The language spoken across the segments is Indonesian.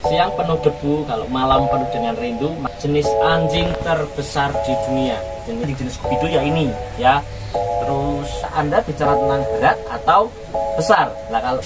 Siang penuh debu, kalau malam penuh dengan rindu. Jenis anjing terbesar di dunia, jenis Scooby-Doo ya ini ya. Terus Anda bicara tentang berat atau besar. Nah, kalau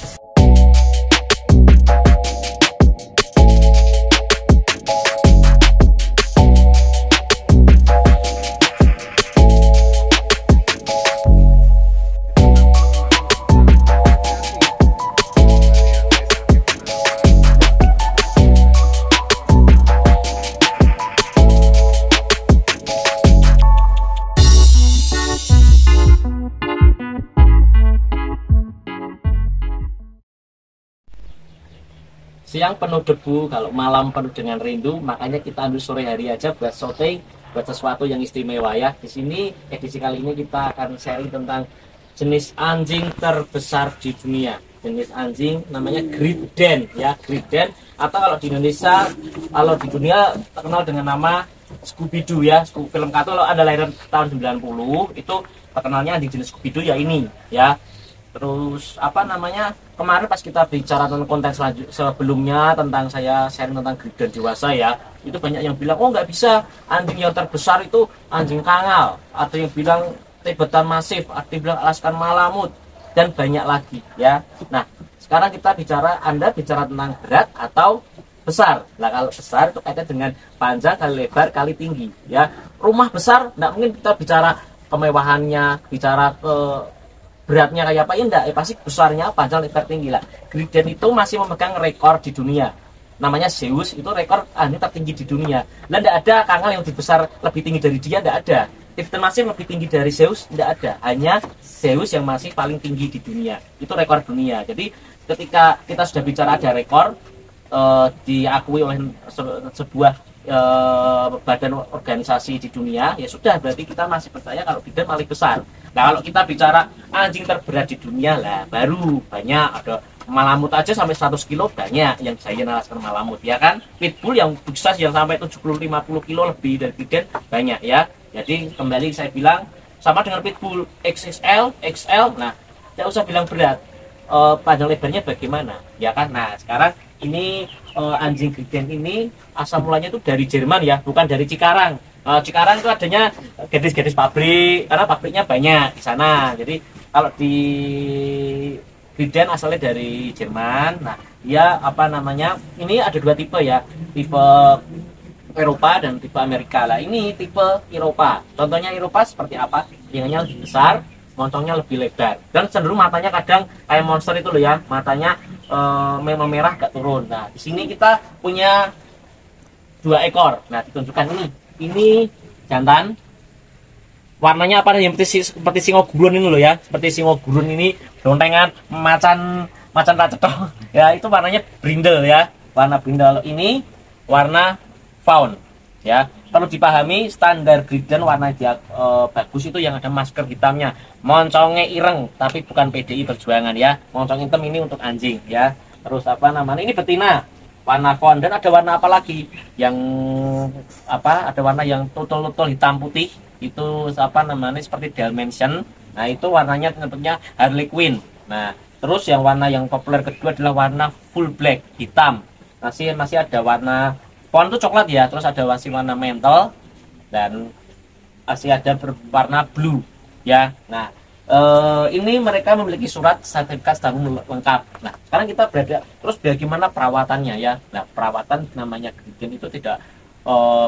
siang penuh debu, kalau malam penuh dengan rindu, makanya kita ambil sore hari aja buat syuting, buat sesuatu yang istimewa ya. Di sini edisi kali ini kita akan sharing tentang jenis anjing terbesar di dunia. Jenis anjing namanya Great Dane ya, Great Dane, atau kalau di Indonesia, kalau di dunia terkenal dengan nama Scooby-Doo ya. Film kartun kalau Anda lahir tahun 90 itu terkenalnya anjing jenis Scooby-Doo ya ini ya. Terus apa namanya, kemarin pas kita bicara tentang konten sebelumnya tentang saya sharing tentang Great Dane dewasa ya, itu banyak yang bilang oh nggak bisa, anjing yang terbesar itu anjing Kangal, ada yang bilang Tibetan Mastiff, ada yang bilang Alaskan Malamute, dan banyak lagi ya. Nah sekarang kita bicara, Anda bicara tentang berat atau besar. Nah kalau besar itu kaitannya dengan panjang kali lebar kali tinggi ya. Rumah besar nggak mungkin kita bicara kemewahannya, bicara ke beratnya kayak apa ya, enggak, pasti besarnya panjang lebar tinggi lah. Great Dane itu masih memegang rekor di dunia, namanya Zeus, itu rekor anjing tertinggi di dunia. Nah enggak ada Kangal yang lebih besar lebih tinggi dari dia, enggak ada. Tibetan Mastiff lebih tinggi dari Zeus, enggak ada, hanya Zeus yang masih paling tinggi di dunia, itu rekor dunia. Jadi ketika kita sudah bicara ada rekor diakui oleh sebuah badan organisasi di dunia, ya sudah, berarti kita masih percaya kalau Great Dane paling besar. Nah kalau kita bicara anjing terberat di dunia lah, baru banyak, ada Malamute aja sampai 100 kilo banyak, yang Giant Alaskan Malamute ya kan. Pitbull yang besar yang sampai 70-50 kilo lebih dari Great Dane banyak ya. Jadi kembali saya bilang, sama dengan Pitbull XXL, XL, nah tidak usah bilang berat, panjang lebarnya bagaimana ya kan. Nah sekarang ini anjing Great Dane ini asal mulanya itu dari Jerman ya, bukan dari Cikarang. Cikarang itu adanya gadis-gadis pabrik, karena pabriknya banyak di sana. Jadi kalau di Great Dane asalnya dari Jerman. Nah dia apa namanya, ini ada dua tipe ya, tipe Eropa dan tipe Amerika lah. Ini tipe Eropa, contohnya Eropa seperti apa, telinganya lebih besar, moncongnya lebih lebar, dan cenderung matanya kadang kayak monster itu loh ya, matanya memang merah gak turun. Nah di sini kita punya dua ekor. Nah ditunjukkan ini jantan, warnanya apa yang seperti singo gurun ini loh ya, seperti singo gurun ini, dontengan macan racetok ya, itu warnanya brindle ya, warna brindle. Ini warna fawn ya. Perlu dipahami standar Great Dane warna dia bagus itu yang ada masker hitamnya, moncongnya ireng, tapi bukan PDI Perjuangan ya. Moncong hitam ini untuk anjing ya. Terus apa namanya, ini betina warna fawn, dan ada warna apa lagi yang apa, ada warna yang tutul hitam putih, itu apa namanya, seperti Dalmatian. Nah itu warnanya tentunya Harley Quinn. Nah terus yang warna yang populer kedua adalah warna full black, hitam. Masih ada warna fawn itu coklat ya, terus ada warna mental, dan masih ada berwarna blue ya. Nah ini mereka memiliki surat sertifikat tabung lengkap. Nah sekarang kita berada, terus bagaimana perawatannya ya. Nah perawatan namanya Great Dane itu tidak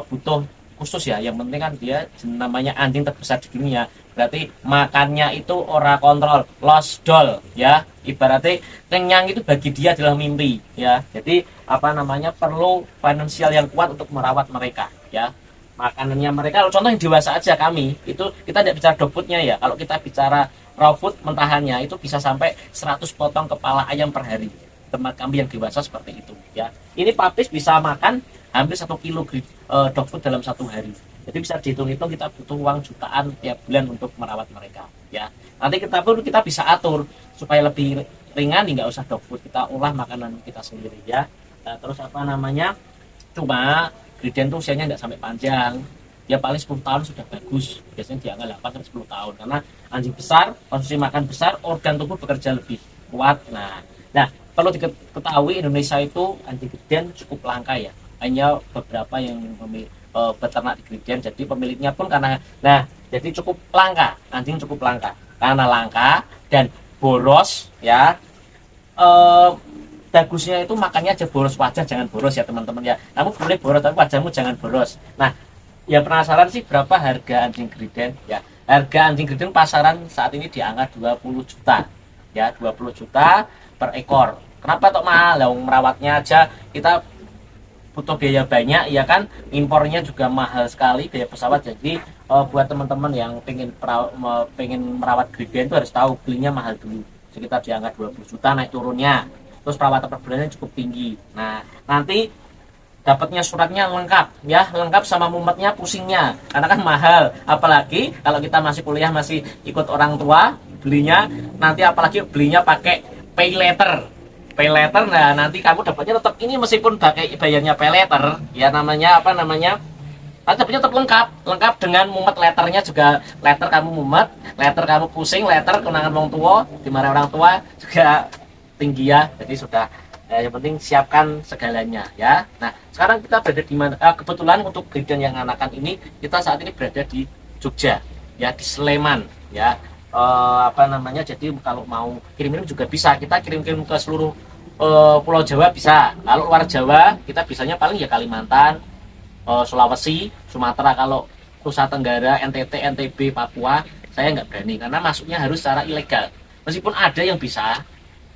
butuh khusus ya, yang penting kan dia namanya anjing terbesar di dunia, berarti makannya itu ora kontrol, lost doll ya, ibaratnya kenyang itu bagi dia adalah mimpi ya. Jadi apa namanya, perlu finansial yang kuat untuk merawat mereka ya. Makanannya mereka, kalau contoh yang dewasa aja kami, itu kita tidak bicara dog foodnya ya. Kalau kita bicara raw food, mentahannya itu bisa sampai 100 potong kepala ayam per hari. Tempat kami yang dewasa seperti itu ya. Ini papis bisa makan hampir 1 kilo dog food dalam 1 hari. Jadi bisa dihitung-hitung kita butuh uang jutaan tiap bulan untuk merawat mereka ya. Nanti kita bisa atur supaya lebih ringan, nggak usah dog food, kita olah makanan kita sendiri ya. Nah, terus apa namanya, cuma Great Dane tuh usianya nggak sampai panjang, dia paling 10 tahun sudah bagus, biasanya di angka 8 sampai 10 tahun, karena anjing besar, konsumsi makan besar, organ tubuh bekerja lebih kuat. Nah perlu diketahui Indonesia itu anjing Griden cukup langka ya, hanya beberapa yang beternak di Griden, jadi pemiliknya pun karena jadi cukup langka, anjing cukup langka karena langka dan boros ya. Bagusnya itu makannya aja boros, wajah jangan boros ya teman-teman ya, kamu boleh boros tapi wajahmu jangan boros. Nah ya penasaran sih berapa harga anjing Griden ya. Harga anjing Griden pasaran saat ini di angka 20 juta ya, 20 juta per ekor. Kenapa tok mahal? Merawatnya aja kita butuh biaya banyak ya kan, impornya juga mahal sekali, biaya pesawat. Jadi buat teman-teman yang pengen merawat Griden itu harus tahu belinya mahal dulu, sekitar di angka 20 juta naik turunnya. Terus perawatan per bulannya cukup tinggi. Nah nanti dapatnya suratnya lengkap ya, lengkap sama mumetnya, pusingnya, karena kan mahal. Apalagi kalau kita masih kuliah, masih ikut orang tua belinya, nanti apalagi belinya pakai pay letter. Nah nanti kamu dapatnya tetap ini, meskipun pakai bayarnya pay letter ya, namanya apa namanya, dapatnya tetap lengkap dengan mumet, letternya juga letter kamu mumet, letter kamu pusing, letter kenangan orang tua, dimarahin orang tua juga tinggi ya. Jadi sudah yang penting siapkan segalanya ya. Nah sekarang kita berada di mana? Kebetulan untuk Griden yang anakan ini kita saat ini berada di Jogja ya, di Sleman ya. Jadi kalau mau kirim-kirim juga bisa, kita kirim-kirim ke seluruh Pulau Jawa bisa. Kalau luar Jawa kita bisanya paling ya Kalimantan, Sulawesi, Sumatera. Kalau Nusa Tenggara, NTT, NTB, Papua saya nggak berani karena masuknya harus secara ilegal. Meskipun ada yang bisa,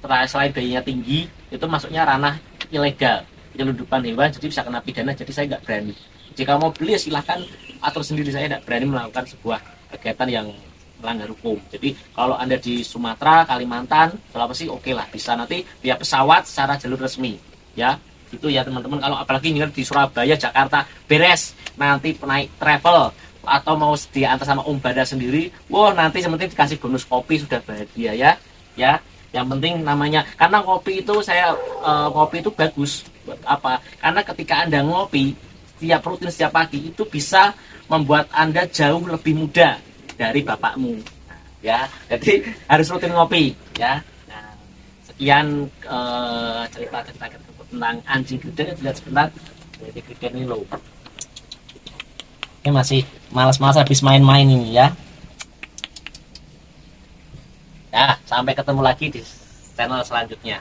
selain biayanya tinggi, itu masuknya ranah ilegal, penyelundupan hewan, jadi bisa kena pidana. Jadi saya nggak berani. Jika mau beli ya silahkan atur sendiri, saya tidak berani melakukan sebuah kegiatan yang melanggar hukum. Jadi kalau Anda di Sumatera, Kalimantan, Sulawesi oke lah, bisa nanti via pesawat secara jalur resmi ya. Itu ya teman-teman. Kalau apalagi di Surabaya, Jakarta beres, nanti naik travel atau mau diantar sama Om Bada sendiri, wah nanti sementing dikasih bonus kopi sudah bahagia ya. Yang penting namanya, karena kopi itu kopi itu bagus buat apa? Karena ketika Anda ngopi rutin setiap pagi, itu bisa membuat Anda jauh lebih muda dari bapakmu ya. Jadi harus rutin ngopi ya. Nah, sekian cerita tentang anjing Griden. Dilihat sebentar, jadi Griden ini loh, ini masih malas-malas habis main-main ini ya. Ya, sampai ketemu lagi di channel selanjutnya.